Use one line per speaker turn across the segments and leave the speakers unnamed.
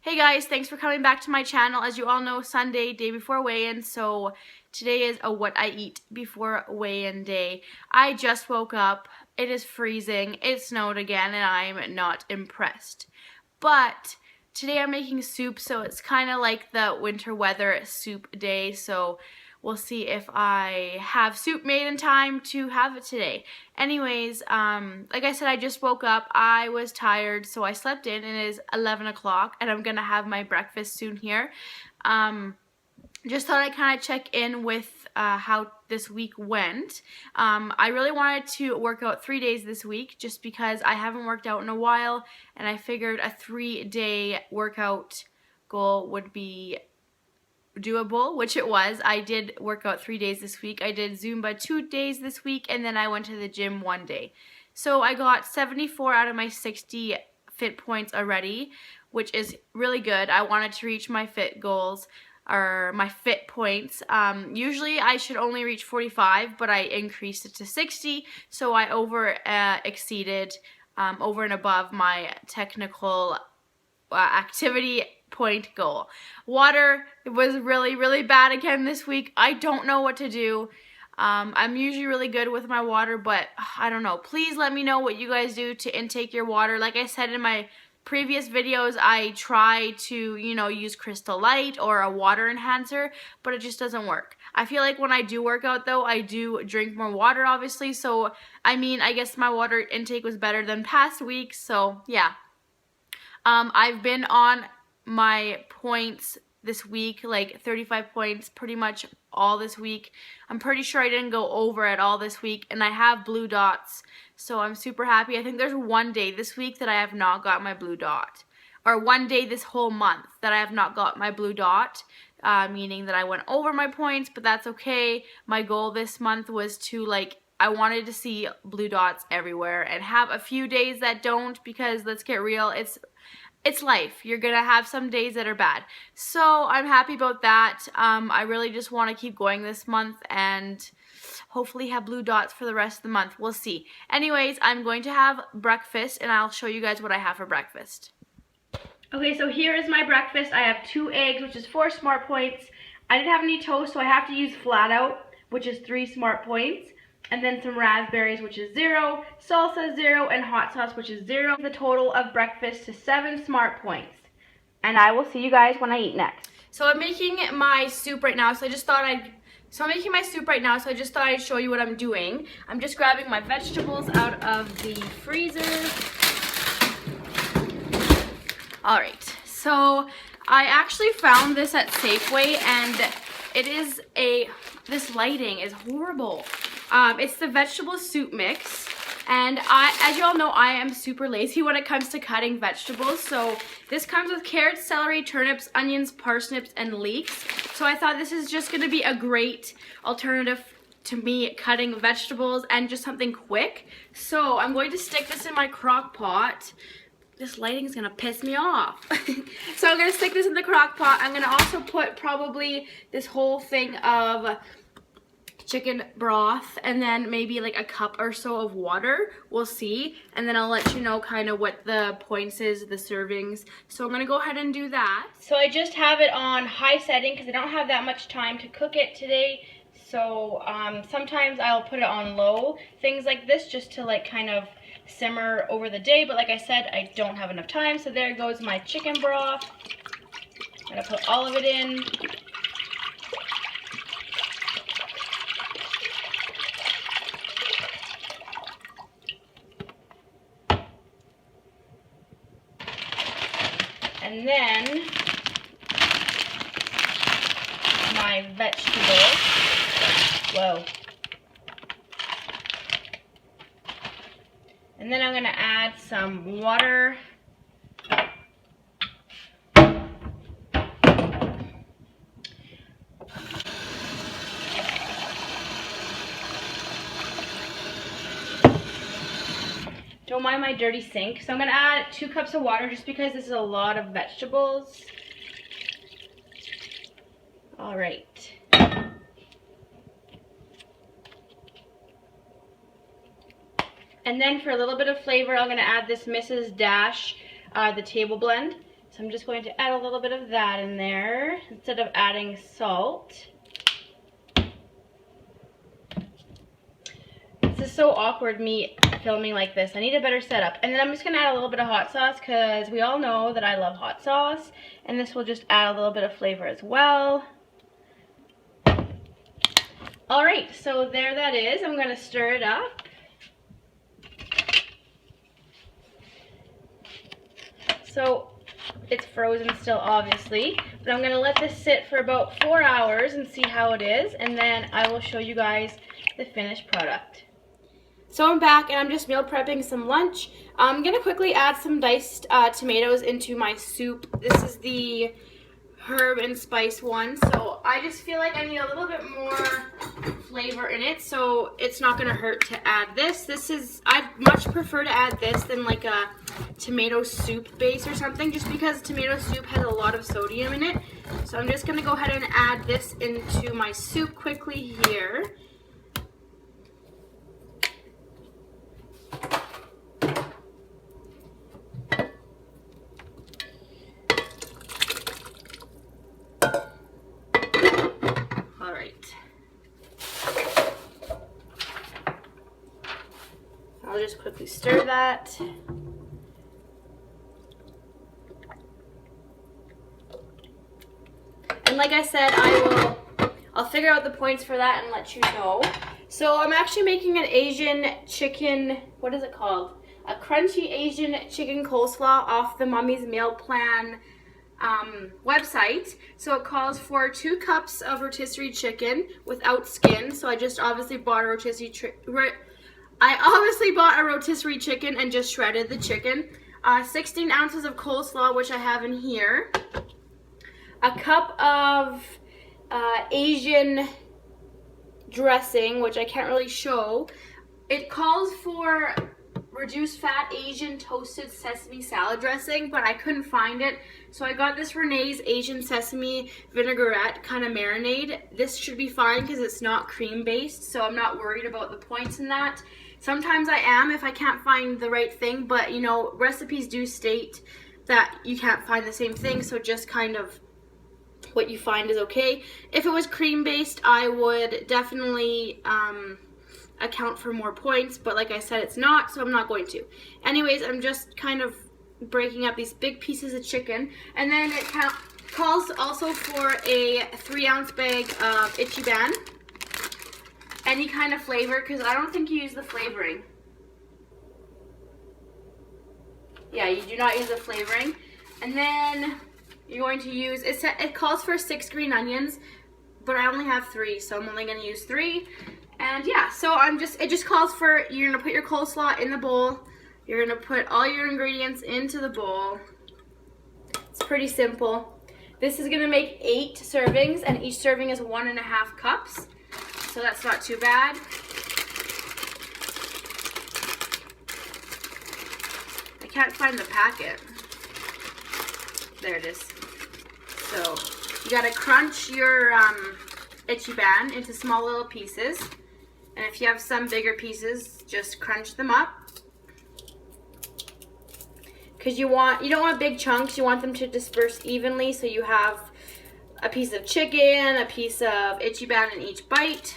Hey guys, thanks for coming back to my channel. As you all know, Sunday, day before weigh-in, so today is a what I eat before weigh-in day. I just woke up, it is freezing, it snowed again, and I'm not impressed. But today I'm making soup, so it's kind of like the winter weather soup day, so we'll see if I have soup made in time to have it today. Anyways, like I said, I just woke up. I was tired, so I slept in, and it is 11 o'clock, and I'm going to have my breakfast soon here. Just thought I'd kind of check in with how this week went. I really wanted to work out 3 days this week just because I haven't worked out in a while, and I figured a 3-day workout goal would be doable, which it was. I did work out 3 days this week. I did Zumba 2 days this week, and then I went to the gym 1 day. So I got 74 out of my 60 fit points already, which is really good. I wanted to reach my fit goals, or my fit points. Usually I should only reach 45, but I increased it to 60, so I exceeded over and above my technical activity point goal. Water was really bad again this week. I don't know what to do. I'm usually really good with my water, but I don't know. Please let me know what you guys do to intake your water. Like I said in my previous videos, I try to, use Crystal Light or a water enhancer, but it just doesn't work. I feel like when I do work out though, I do drink more water, obviously. So, I guess my water intake was better than past weeks. So, yeah. I've been on my points this week, like 35 points pretty much all this week. I'm pretty sure I didn't go over at all this week, and I have blue dots, so I'm super happy. I think there's 1 day this week that I have not got my blue dot, or 1 day this whole month that I have not got my blue dot, meaning that I went over my points, but that's okay. My goal this month was to, I wanted to see blue dots everywhere and have a few days that don't, because let's get real, it's life. You're gonna have some days that are bad. So I'm happy about that. I really just want to keep going this month and hopefully have blue dots for the rest of the month. We'll see. Anyways, I'm going to have breakfast, and I'll show you guys what I have for breakfast. Okay, so here is my breakfast. I have 2 eggs, which is 4 smart points. I didn't have any toast, so I have to use flat out, which is 3 smart points. And then some raspberries, which is 0, salsa 0, and hot sauce, which is 0. The total of breakfast to 7 smart points. And I will see you guys when I eat next. So I'm making my soup right now, so I just thought I'd show you what I'm doing. I'm just grabbing my vegetables out of the freezer. Alright, so I actually found this at Safeway, and this lighting is horrible. It's the vegetable soup mix, and as you all know, I am super lazy when it comes to cutting vegetables. So this comes with carrots, celery, turnips, onions, parsnips, and leeks. So I thought this is just going to be a great alternative to me cutting vegetables and just something quick. So I'm going to stick this in my crock pot. This lighting is gonna piss me off. So I'm gonna stick this in the crock pot. I'm gonna also put probably this whole thing of chicken broth, and then maybe like a cup or so of water. We'll see, and then I'll let you know kind of what the points is, the servings. So I'm gonna go ahead and do that. So I just have it on high setting because I don't have that much time to cook it today. So sometimes I'll put it on low, things like this, just to kind of simmer over the day. But like I said, I don't have enough time. So there goes my chicken broth. I'm gonna put all of it in. And then my vegetables. Whoa. And then I'm going to add some water. Don't mind my dirty sink. So I'm going to add 2 cups of water just because this is a lot of vegetables. All right. And then for a little bit of flavor, I'm going to add this Mrs. Dash, the table blend. So So I'm just going to add a little bit of that in there instead of adding salt. This is so awkward, me filming like this. I need a better setup. And then I'm just going to add a little bit of hot sauce because we all know that I love hot sauce. And this will just add a little bit of flavor as well. Alright, so there that is. I'm going to stir it up. So it's frozen still, obviously, but I'm going to let this sit for about 4 hours and see how it is, and then I will show you guys the finished product. So I'm back and I'm just meal prepping some lunch. I'm going to quickly add some diced tomatoes into my soup. This is the herb and spice one, so I just feel like I need a little bit more flavor in it, so it's not going to hurt to add this. I'd much prefer to add this than like a tomato soup base or something, just because tomato soup has a lot of sodium in it. So I'm just going to go ahead and add this into my soup quickly here. I'll just quickly stir that. And like I said, I'll figure out the points for that and let you know. So I'm actually making an Asian chicken, what is it called? A crunchy Asian chicken coleslaw off the Mummy's Meal Plan website. So it calls for 2 cups of rotisserie chicken without skin. So I just obviously bought a rotisserie chicken and just shredded the chicken. 16 ounces of coleslaw, which I have in here. A cup of Asian dressing, which I can't really show. It calls for reduced fat Asian toasted sesame salad dressing, but I couldn't find it. So I got this Renee's Asian sesame vinaigrette kind of marinade. This should be fine because it's not cream based, so I'm not worried about the points in that. Sometimes I am if I can't find the right thing, but you know, recipes do state that you can't find the same thing, so just kind of what you find is okay. If it was cream based, I would definitely account for more points, but like I said, it's not, so I'm not going to. Anyways, I'm just kind of breaking up these big pieces of chicken, and then it calls also for a 3-ounce bag of Ichiban. Any kind of flavor, because I don't think you use the flavoring. Yeah, you do not use the flavoring. And then you're going to use, it calls for 6 green onions, but I only have 3, so I'm only going to use 3. And yeah, so it just calls for, you're going to put your coleslaw in the bowl. You're going to put all your ingredients into the bowl. It's pretty simple. This is going to make 8 servings, and each serving is 1.5 cups. So that's not too bad. I can't find the packet. There it is. So you gotta crunch your Ichiban into small little pieces. And if you have some bigger pieces, just crunch them up. Because you don't want big chunks, you want them to disperse evenly, so you have a piece of chicken, a piece of Ichiban in each bite.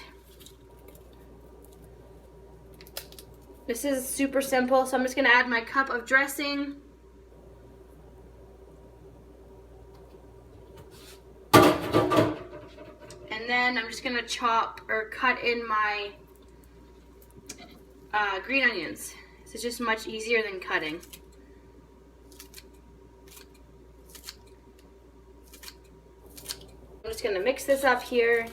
This is super simple, so I'm just going to add my cup of dressing. And then I'm just going to chop or cut in my green onions. So it's just much easier than cutting. I'm just going to mix this up here.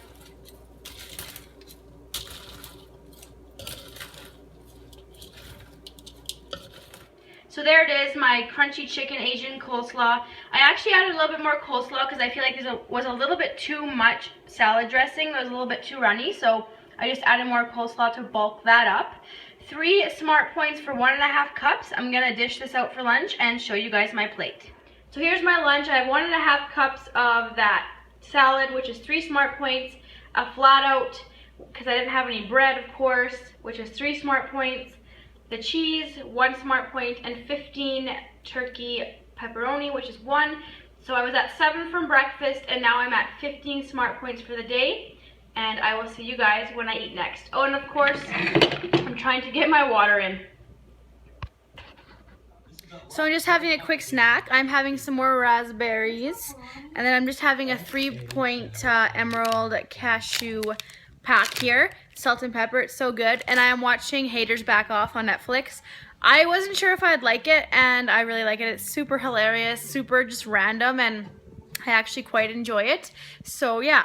So there it is, my crunchy chicken Asian coleslaw. I actually added a little bit more coleslaw because I feel like there was a little bit too much salad dressing. It was a little bit too runny, so I just added more coleslaw to bulk that up. 3 smart points for 1.5 cups. I'm going to dish this out for lunch and show you guys my plate. So here's my lunch. I have 1.5 cups of that salad, which is 3 smart points, a flat out, because I didn't have any bread, of course, which is 3 smart points, the cheese, 1 smart point, and 15 turkey pepperoni, which is 1. So I was at 7 from breakfast, and now I'm at 15 smart points for the day. And I will see you guys when I eat next. Oh, and of course, I'm trying to get my water in. So I'm just having a quick snack. I'm having some more raspberries, and then I'm just having a 3-point emerald cashew pack here. Salt and pepper, it's so good. And I am watching Haters Back Off on Netflix. I wasn't sure if I'd like it, and I really like it. It's super hilarious, super just random, and I actually quite enjoy it. So yeah,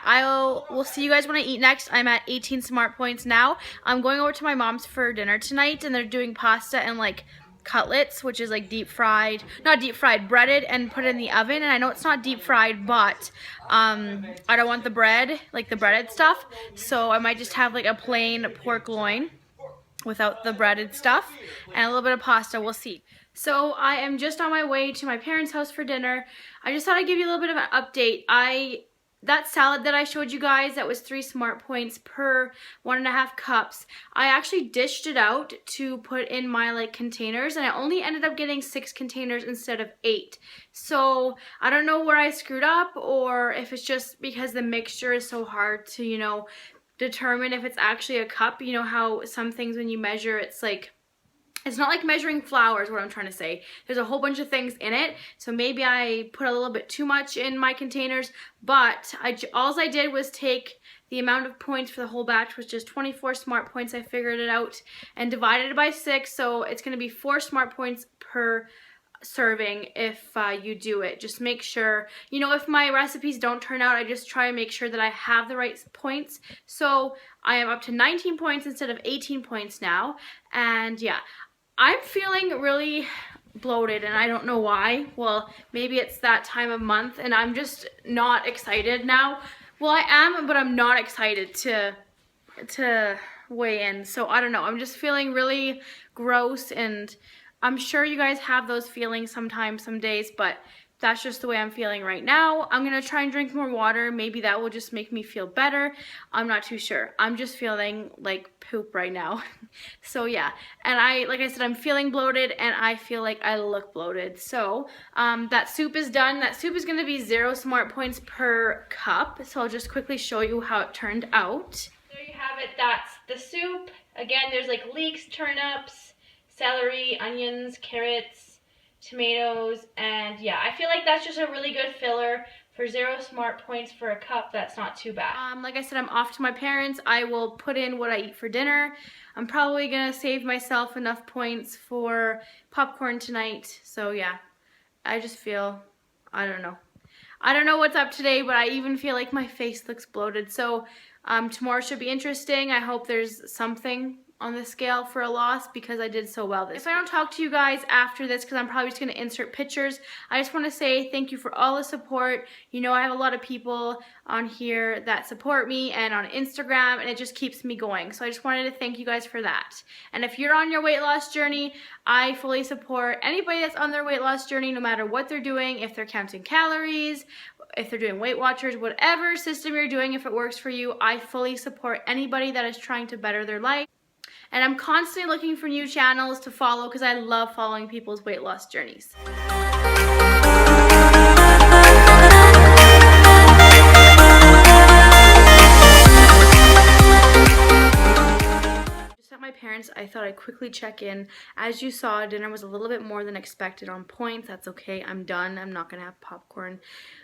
we'll see you guys when I eat next. I'm at 18 smart points now. I'm going over to my mom's for dinner tonight, and they're doing pasta and like cutlets, which is like deep fried, not deep fried, breaded and put in the oven. And I know it's not deep fried, but I don't want the bread, like the breaded stuff, so I might just have like a plain pork loin without the breaded stuff and a little bit of pasta. We'll see. So I am just on my way to my parents' house for dinner. I just thought I'd give you a little bit of an update. That salad that I showed you guys, that was 3 smart points per 1.5 cups. I actually dished it out to put in my like containers, and I only ended up getting 6 containers instead of 8. So I don't know where I screwed up, or if it's just because the mixture is so hard to, you know, determine if it's actually a cup. You know how some things when you measure, it's like, it's not like measuring flour is what I'm trying to say. There's a whole bunch of things in it, so maybe I put a little bit too much in my containers, but all I did was take the amount of points for the whole batch, which is 24 smart points. I figured it out and divided it by 6, so it's going to be 4 smart points per serving if you do it. Just make sure, you know, if my recipes don't turn out, I just try and make sure that I have the right points. So I am up to 19 points instead of 18 points now, and yeah, I'm feeling really bloated, and I don't know why. Well, maybe it's that time of month, and I'm just not excited now. Well, I am, but I'm not excited to weigh in. So I don't know. I'm just feeling really gross, and I'm sure you guys have those feelings sometimes, some days, but that's just the way I'm feeling right now. I'm going to try and drink more water. Maybe that will just make me feel better. I'm not too sure. I'm just feeling like poop right now. So yeah, and like I said, I'm feeling bloated, and I feel like I look bloated. So that soup is done. That soup is going to be 0 smart points per cup. So I'll just quickly show you how it turned out. There you have it. That's the soup. Again, there's like leeks, turnips, celery, onions, carrots, tomatoes, and yeah, I feel like that's just a really good filler for 0 smart points for a cup. That's not too bad. Like I said, I'm off to my parents. I will put in what I eat for dinner. I'm probably gonna save myself enough points for popcorn tonight. So yeah, I just feel, I don't know what's up today, but I even feel like my face looks bloated. So tomorrow should be interesting. I hope there's something on the scale for a loss, because I did so well this week. If I don't talk to you guys after this, because I'm probably just going to insert pictures, I just want to say thank you for all the support. You know, I have a lot of people on here that support me and on Instagram, and it just keeps me going. So I just wanted to thank you guys for that. And if you're on your weight loss journey, I fully support anybody that's on their weight loss journey, no matter what they're doing, if they're counting calories, if they're doing Weight Watchers, whatever system you're doing, if it works for you, I fully support anybody that is trying to better their life. And I'm constantly looking for new channels to follow, because I love following people's weight loss journeys. Just at my parents', I thought I'd quickly check in. As you saw, dinner was a little bit more than expected on points. That's okay. I'm done. I'm not going to have popcorn.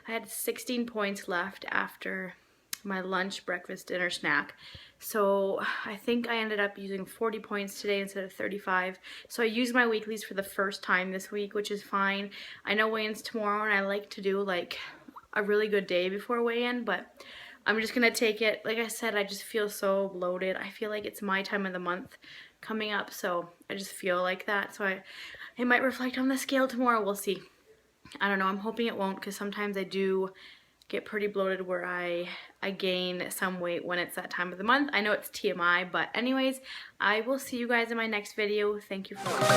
I had 16 points left after my lunch, breakfast, dinner, snack. So I think I ended up using 40 points today instead of 35. So I used my weeklies for the first time this week, which is fine. I know weigh-in's tomorrow, and I like to do like a really good day before weigh-in, but I'm just gonna take it. Like I said, I just feel so bloated. I feel like it's my time of the month coming up, so I just feel like that. So it might reflect on the scale tomorrow. We'll see. I don't know. I'm hoping it won't, because sometimes I do get pretty bloated where I gain some weight when it's that time of the month. I know it's TMI, but anyways, I will see you guys in my next video. Thank you for watching.